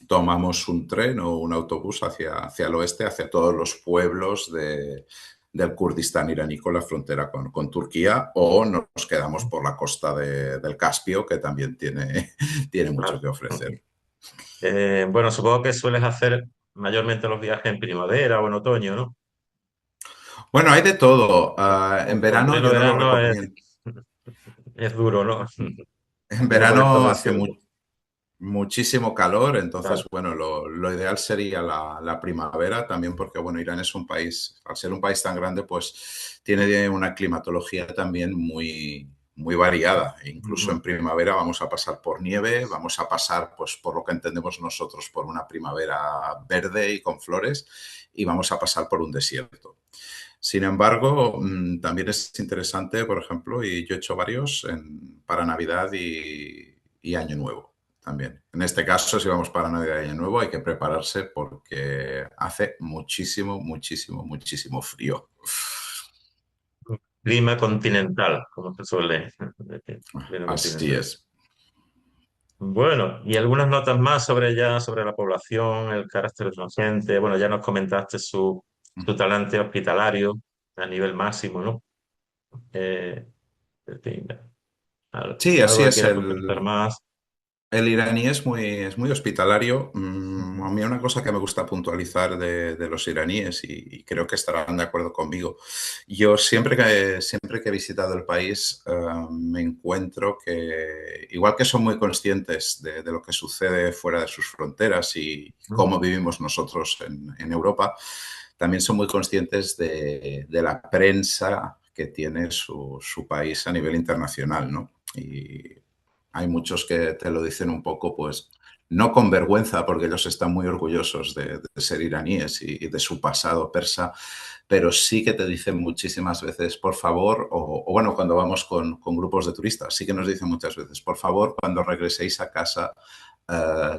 tomamos un tren o un autobús hacia el oeste, hacia todos los pueblos del Kurdistán iraní con la frontera con Turquía, o nos quedamos por la costa del Caspio, que también tiene mucho Claro. que ofrecer. Bueno, supongo que sueles hacer mayormente los viajes en primavera o en otoño, ¿no? Bueno, hay de todo. En O en verano pleno yo no lo verano recomiendo. es duro, ¿no? En Yendo por estos verano hace desiertos. muchísimo calor, entonces, Claro. bueno, lo ideal sería la primavera también porque, bueno, Irán es un país, al ser un país tan grande, pues tiene una climatología también muy variada. E incluso en Ujú. primavera vamos a pasar por nieve, vamos a pasar, pues por lo que entendemos nosotros, por una primavera verde y con flores, y vamos a pasar por un desierto. Sin embargo, también es interesante, por ejemplo, y yo he hecho varios para Navidad y Año Nuevo también. En este caso, si vamos para Navidad y Año Nuevo, hay que prepararse porque hace muchísimo frío. Clima continental, como se suele decir. Clima Así continental. es. Bueno, y algunas notas más sobre ya, sobre la población, el carácter de la gente. Bueno, ya nos comentaste su talante hospitalario a nivel máximo, ¿no? Eh, en fin, Sí, así algo que es. quieras comentar más. El iraní es muy hospitalario. A Ujú. mí una cosa que me gusta puntualizar de los iraníes, y creo que estarán de acuerdo conmigo, yo siempre que he visitado el país me encuentro que, igual que son muy conscientes de lo que sucede fuera de sus fronteras y cómo vivimos nosotros en Europa, también son muy conscientes de la prensa que tiene su país a nivel internacional, ¿no? Y hay muchos que te lo dicen un poco, pues, no con vergüenza, porque ellos están muy orgullosos de ser iraníes y de su pasado persa, pero sí que te dicen muchísimas veces, por favor, o bueno, cuando vamos con grupos de turistas, sí que nos dicen muchas veces, por favor, cuando regreséis a casa,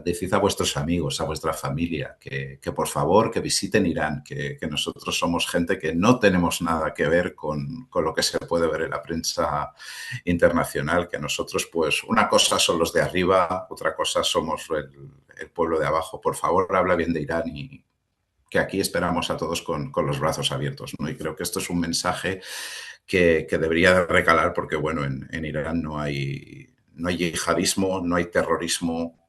decid a vuestros amigos, a vuestra familia, que por favor que visiten Irán, que nosotros somos gente que no tenemos nada que ver con lo que se puede ver en la prensa internacional, que nosotros pues una cosa son los de arriba, otra cosa somos el pueblo de abajo. Por favor, habla bien de Irán y que aquí esperamos a todos con los brazos abiertos, ¿no? Y creo que esto es un mensaje que debería de recalar porque, bueno, en Irán no hay yihadismo, no hay terrorismo,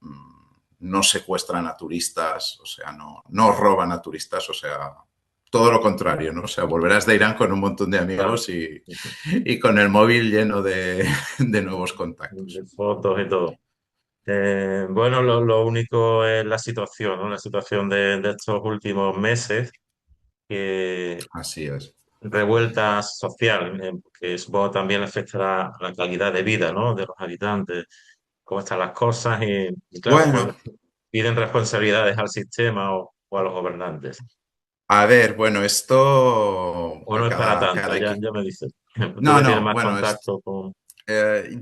no secuestran a turistas, o sea, no roban a turistas, o sea, todo lo contrario, ¿no? O sea, volverás de Irán con un montón de Claro. amigos y con el móvil lleno de nuevos De contactos. fotos y todo. Bueno, lo único es la situación, ¿no? La situación de estos últimos meses, que Así es. revuelta social, que supongo también afectará a la calidad de vida, ¿no? De los habitantes, cómo están las cosas y claro, pues Bueno, piden responsabilidades al sistema o a los gobernantes. a ver, bueno, esto O no es para tanto, cada ya me dices. Tú No, que tienes no, más bueno, contacto con...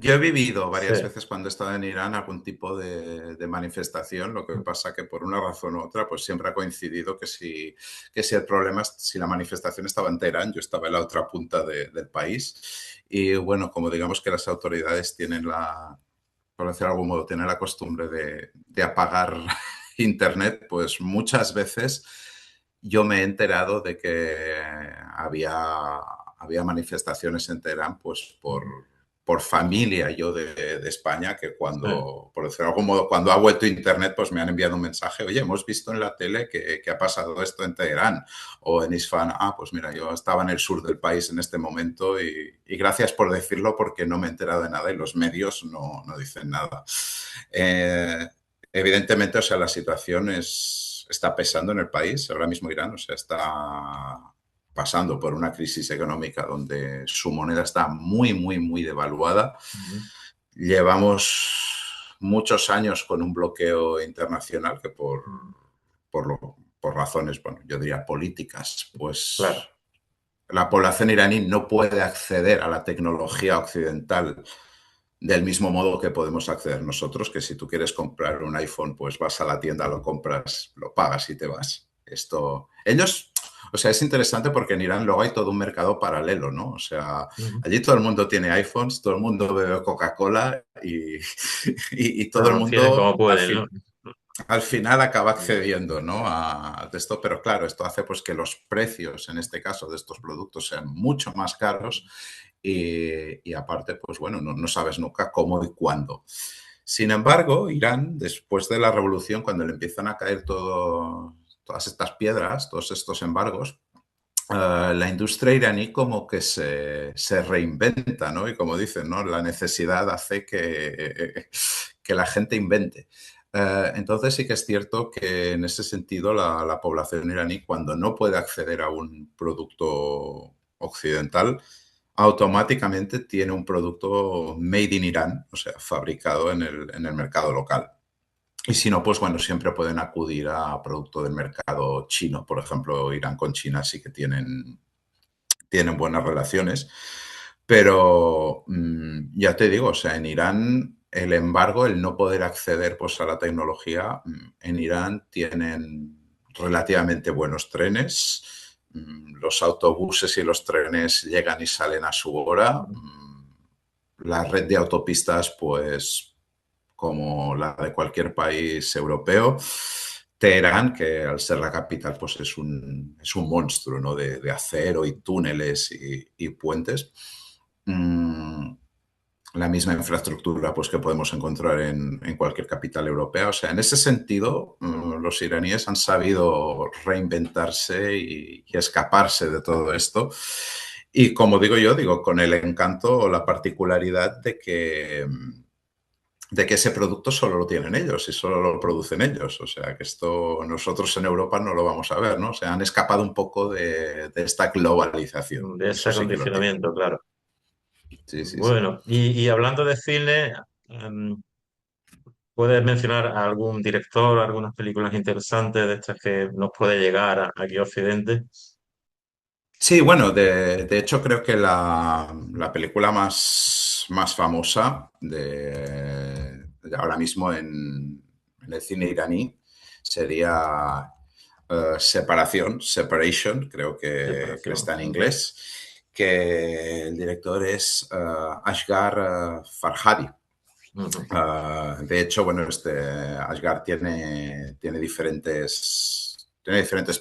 yo he vivido Sí, varias veces cuando he estado en Irán algún tipo de manifestación, lo que pasa que por una razón u otra, pues siempre ha coincidido que si el problema, si la manifestación estaba en Teherán, yo estaba en la otra punta del país. Y bueno, como digamos que las autoridades tienen por decirlo de algún modo, tienen la costumbre de apagar Internet, pues muchas veces yo me he enterado de que había manifestaciones en Teherán, pues por familia yo de España, que sí, cuando, por decirlo de algún modo, cuando ha vuelto Internet, pues me han enviado un mensaje, oye, hemos visto en la tele que ha pasado esto en Teherán o en Isfahán. Ah, pues mira, yo estaba en el sur del país en este momento y gracias por decirlo porque no me he enterado de nada y los medios no dicen nada. Eh, Evidentemente, o sea, la situación está pesando en el país. Ahora mismo Irán, o sea, está pasando por una crisis económica donde su moneda está muy, muy, muy devaluada. ujú, Llevamos muchos años con un bloqueo internacional que ujú, por razones, bueno, yo diría políticas, claro. pues la población iraní no puede acceder a la tecnología occidental del mismo modo que podemos acceder nosotros, que si tú quieres comprar un iPhone, pues vas a la tienda, lo compras, lo pagas y te vas. Ellos, o sea, es interesante porque en Irán luego hay todo un mercado paralelo, ¿no? O sea, Ujú. allí todo el mundo tiene iPhones, todo el mundo bebe Coca-Cola y todo el Claro, tienen mundo como pueden, ¿no? al final acaba Mm, accediendo, ¿no? A esto, pero claro, esto hace pues que los precios, en este caso, de estos productos sean mucho más caros y aparte, pues bueno, no sabes nunca cómo y cuándo. Sin embargo, Irán, después de la revolución, cuando le empiezan a caer todas estas piedras, todos estos embargos, la industria iraní como que se reinventa, ¿no? Y como dicen, ¿no? La necesidad hace que la gente invente. Entonces sí que es cierto que en ese sentido la población iraní cuando no puede acceder a un producto occidental, automáticamente tiene un producto made in Irán, o sea, fabricado en el mercado local. Y si no, pues bueno, siempre pueden acudir a producto del mercado chino. Por ejemplo, Irán con China sí que tienen buenas relaciones. Pero ya te digo, o sea, en Irán el embargo, el no poder acceder pues, a la tecnología, en Irán tienen relativamente buenos trenes, los autobuses y los trenes llegan y salen a su hora, ujú. la red de autopistas, pues como la de cualquier país europeo. Teherán, que al ser la capital, pues es un monstruo, ¿no? de acero y túneles y puentes. Mm, la misma infraestructura pues, que podemos encontrar en cualquier capital europea. O sea, en ese sentido, los iraníes han sabido reinventarse y escaparse de todo esto. Y como digo yo, digo, con el encanto o la particularidad de que ese producto solo lo tienen ellos y solo lo producen ellos. O sea, que esto nosotros en Europa no lo vamos a ver, ¿no? O sea, han escapado un poco de esta globalización. De ese Eso sí que lo tienen. acondicionamiento, claro. Sí, sí, sí. Bueno, y hablando de cine, em, ¿puedes mencionar a algún director, algunas películas interesantes de estas que nos puede llegar aquí a Occidente? Sí, bueno, de hecho creo que la película más famosa de ahora mismo en el cine iraní sería Separación, Separation, creo que Separación. está en Ujú, inglés, que el director es Ashghar Farhadi. ujú, De hecho, bueno, Asgard tiene diferentes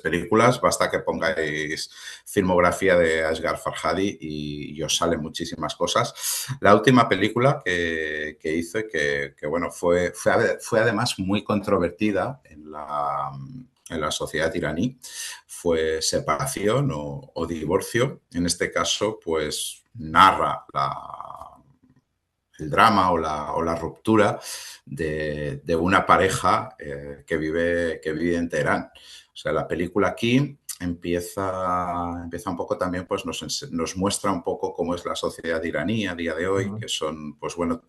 películas. Basta que pongáis filmografía de Asghar Farhadi y os salen muchísimas cosas. La última película que hizo y bueno, fue además muy controvertida en la sociedad iraní, fue Separación o Divorcio. En este caso, pues narra el drama o la ruptura de una pareja que vive en Teherán. O sea, la película aquí empieza un poco también, pues nos muestra un poco cómo es la sociedad iraní a día de hoy, ujú, que son, pues bueno,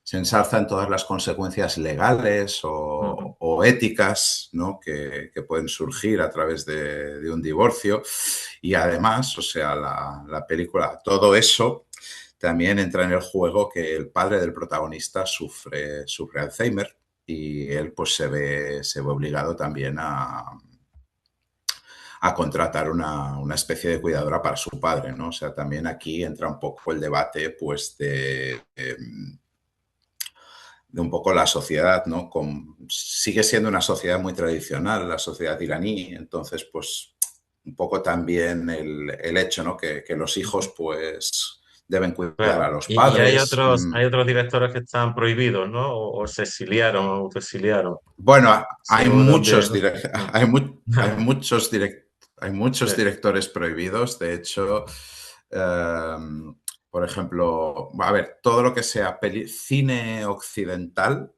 se ensalzan todas las consecuencias legales ujú. o éticas, ¿no? Que pueden surgir a través de un divorcio. Y además, o sea, la película, todo eso también entra en el juego que el padre del protagonista sufre Alzheimer y él pues se ve obligado también a contratar una especie de cuidadora para su padre, ¿no? O sea, también aquí entra un poco el debate pues de un poco la sociedad, ¿no? Sigue siendo una sociedad muy tradicional, la sociedad iraní, entonces pues un poco también el hecho, ¿no? Que los hijos pues deben cuidar a Claro. los Y padres. hay otros directores que están prohibidos, ¿no? O se exiliaron o autoexiliaron, Bueno, hay según también, muchos, ¿no? hay Sí. muchos directores prohibidos. De hecho, eh, por ejemplo, a ver, todo lo que sea cine occidental,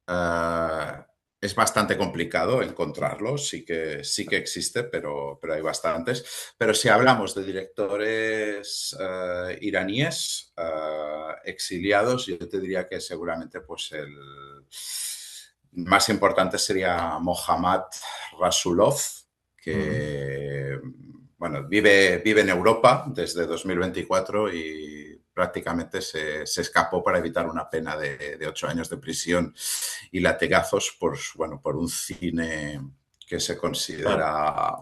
Uh, es bastante complicado encontrarlo, sí que existe, pero hay bastantes. Pero si hablamos de directores iraníes exiliados, yo te diría que seguramente pues el más importante sería Mohammad Rasulov, Ujú. que bueno, vive en Europa desde 2024 y prácticamente se escapó para evitar una pena de 8 años de prisión y latigazos bueno, por un cine que se Claro. considera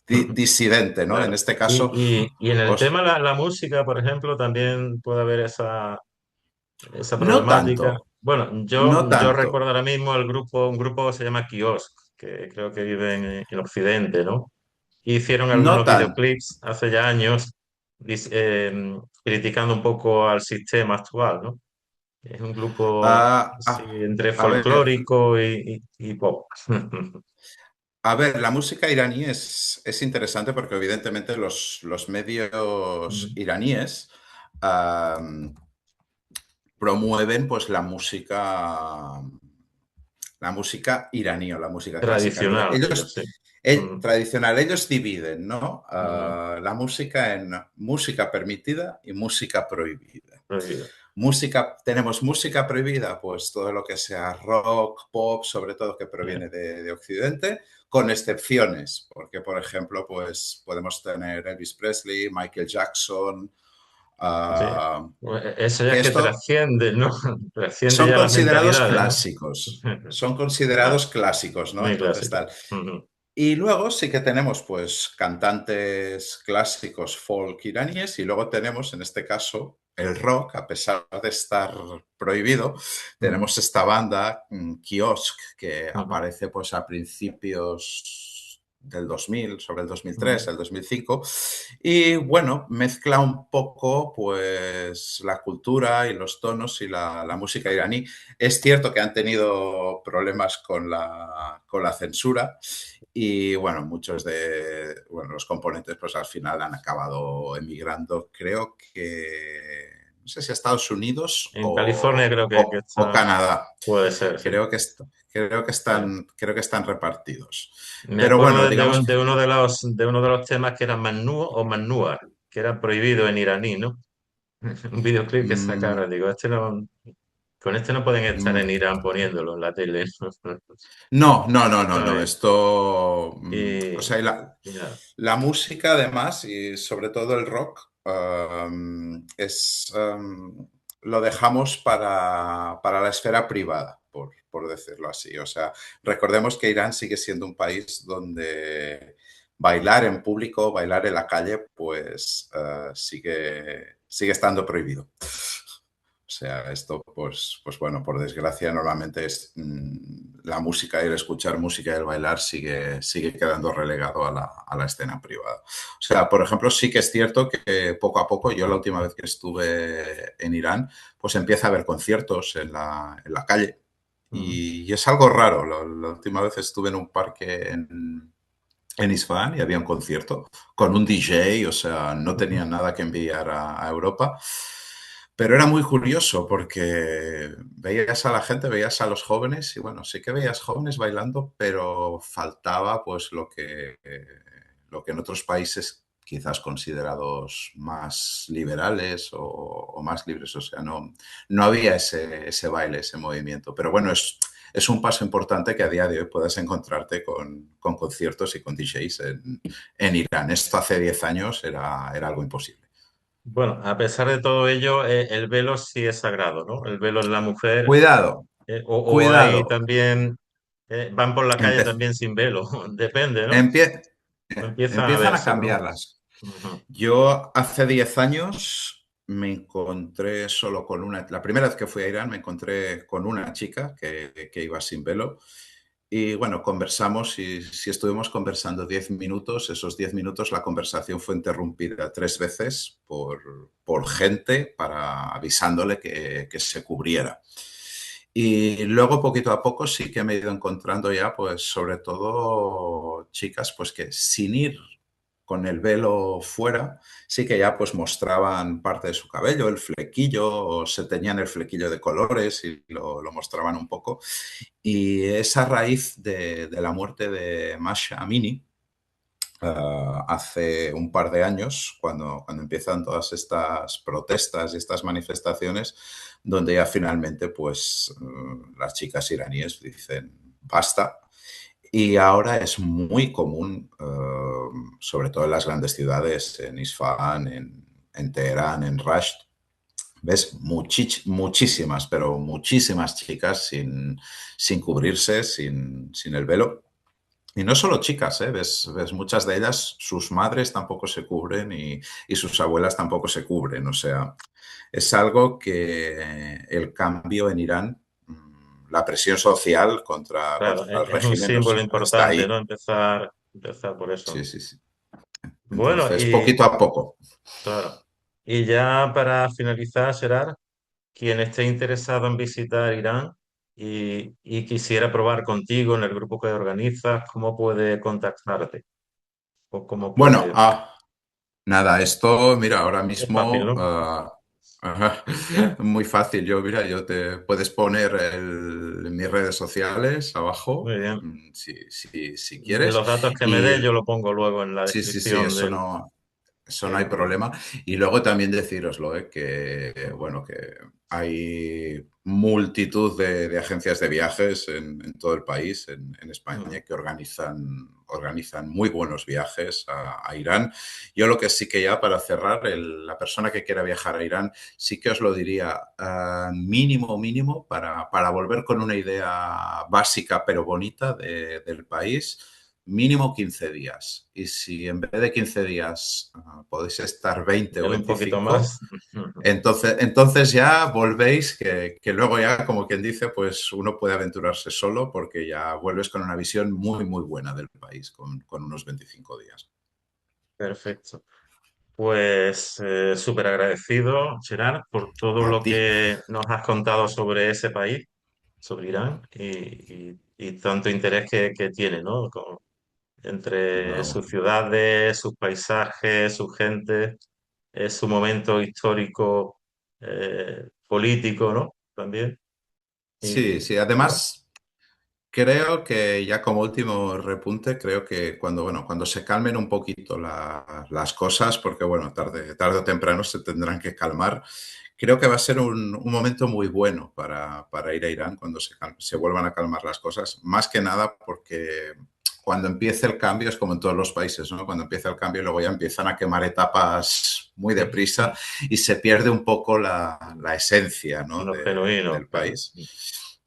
disidente, ¿no? En Claro. este caso, Y en el os, tema la música, por ejemplo, también puede haber esa no problemática. tanto, Bueno, no yo tanto, recuerdo ahora mismo un grupo que se llama Kiosk, que creo que vive en Occidente, ¿no? Hicieron no algunos tanto. videoclips hace ya años criticando un poco al sistema actual, ¿no? Es un grupo Uh, así a, entre a ver, folclórico y pop. A ver, la música iraní es interesante porque evidentemente los medios iraníes um, promueven pues la música iraní o la música clásica. Entonces, Tradicional, aquello, sí. Mm, tradicional, ellos dividen, ¿no? mm, La música en música permitida y música prohibida. prohibido. Tenemos música prohibida, pues todo lo que sea rock, pop, sobre todo que proviene de Occidente, con excepciones, porque por ejemplo, pues podemos tener Elvis Presley, Michael Jackson, Sí. uh, Pues eso ya que es que esto trasciende, ¿no? Trasciende ya las mentalidades, ¿no? son Claro, considerados clásicos, ¿no? muy Entonces clásico. tal. Ujú. Y luego sí que tenemos pues cantantes clásicos folk iraníes y luego tenemos en este caso el rock, a pesar de estar prohibido, Ujú. tenemos esta banda Kiosk que Ujú. aparece pues a principios del 2000, sobre el 2003, Ujú. el 2005 y bueno, mezcla un poco pues la cultura y los tonos y la música iraní. Es cierto que han tenido problemas con con la censura y bueno, bueno, los componentes pues al final han acabado emigrando, creo que, no sé si a Estados Unidos En California creo que o está, Canadá. puede ser, sí. Sí. Creo que están repartidos. Me Pero acuerdo bueno, digamos que de de uno de los temas que era Mamnú o Mamnúa, que era prohibido en iraní, ¿no? Un videoclip que mm, sacaron, digo, con este no pueden estar mm, en Irán poniéndolo en la tele. no, ¿Sabes? esto, o Y, sea, y nada, la música además y sobre todo el rock lo dejamos para la esfera privada, por decirlo así. O sea, recordemos que Irán sigue siendo un país donde bailar en público, bailar en la calle, pues sigue estando prohibido. O sea, esto, pues bueno, por desgracia, normalmente es la música y el escuchar música y el bailar sigue quedando relegado a la escena privada. O sea, por ejemplo, sí que es cierto que poco a poco, yo la última vez que estuve en Irán, pues empieza a haber conciertos en la calle. Mm, Y es algo raro. La última vez estuve en un parque en Isfahan y había un concierto con un DJ, o sea, no ujú. tenía nada que enviar a Europa. Pero era muy curioso porque veías a la gente, veías a los jóvenes y bueno, sí que veías jóvenes bailando, pero faltaba pues lo que en otros países quizás considerados más liberales o más libres, o sea, no había ese baile, ese movimiento. Pero bueno, es un paso importante que a día de hoy puedas encontrarte con conciertos y con DJs en Irán. Esto hace 10 años era algo imposible. Bueno, a pesar de todo ello, el velo sí es sagrado, ¿no? El velo en la mujer, Cuidado, o hay cuidado. también, van por la calle Empe- también sin velo, depende, ¿no? empie- O empiezan a empiezan a verse, ¿no? cambiarlas. Ujú, Yo hace 10 años me encontré solo con una, la primera vez que fui a Irán me encontré con una chica que iba sin velo y bueno, conversamos y si estuvimos conversando 10 minutos, esos 10 minutos la conversación fue interrumpida 3 veces por gente para avisándole que se cubriera. Y luego, poquito a poco, sí que me he ido encontrando ya, pues, sobre todo chicas, pues, que sin ir con el velo fuera, sí que ya, pues, mostraban parte de su cabello, el flequillo, o se teñían el flequillo de colores y lo mostraban un poco. Y es a raíz de la muerte de Masha Amini, hace un par de años, cuando empiezan todas estas protestas y estas manifestaciones, donde ya finalmente pues las chicas iraníes dicen basta. Y ahora es muy común, sobre todo en las grandes ciudades, en Isfahan, en Teherán, en Rasht, ves muchísimas, pero muchísimas chicas sin cubrirse, sin el velo. Y no solo chicas, ¿eh? Ves muchas de ellas, sus madres tampoco se cubren y sus abuelas tampoco se cubren. O sea, es algo que el cambio en Irán, la presión social claro, contra el es un régimen símbolo está importante, ahí. ¿no? Empezar por eso, Sí, ¿no? sí, sí. Bueno, Entonces, y poquito a poco. claro. Y ya para finalizar, Gerard, quien esté interesado en visitar Irán y quisiera probar contigo en el grupo que organizas, ¿cómo puede contactarte? ¿O cómo Bueno, puede...? nada, esto, mira, ahora Es fácil, mismo, ¿no? ajá, muy fácil. Mira, yo te puedes poner mis redes sociales abajo, Muy bien. si Y quieres. los datos que me Y dé yo lo pongo luego en la sí, sí, sí, descripción eso no del hay grupo. problema. Y luego también decíroslo, que bueno, que hay multitud de agencias de viajes en todo el país, en Mm, España, que organizan muy buenos viajes a Irán. Yo lo que sí que ya para cerrar, la persona que quiera viajar a Irán, sí que os lo diría, mínimo, para volver con una idea básica pero bonita del país, mínimo 15 días. Y si en vez de 15 días podéis estar 20 o Dale un poquito 25, más. entonces ya volvéis, que luego ya, como quien dice, pues uno puede aventurarse solo porque ya vuelves con una visión muy buena del país, con unos 25 días. Perfecto. Pues súper agradecido, Gerard, por todo A lo ti. que nos has contado sobre ese país, sobre Irán, y tanto interés que tiene, ¿no? Entre Wow. sus ciudades, sus paisajes, su gente, su momento histórico, político, ¿no? También. Sí, sí. Bueno, Además, creo que ya como último repunte, creo que cuando se calmen un poquito las cosas, porque bueno, tarde o temprano se tendrán que calmar, creo que va a ser un momento muy bueno para ir a Irán cuando se vuelvan a calmar las cosas. Más que nada porque cuando empiece el cambio es como en todos los países, ¿no? Cuando empieza el cambio luego ya empiezan a quemar etapas muy deprisa y se pierde un poco la esencia, ¿no? lo genuino, del claro. país.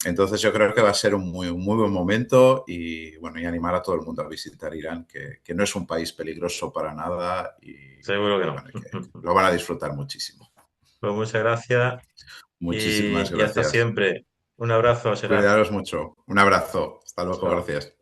Entonces yo creo que va a ser un muy buen momento y bueno, y animar a todo el mundo a visitar Irán, que no es un país peligroso para nada Seguro que y no. bueno, que lo van a disfrutar muchísimo. Pues muchas gracias Muchísimas y hasta gracias. siempre. Un abrazo, Gerard. Cuidaros mucho. Un abrazo. Hasta luego. Chao. Gracias.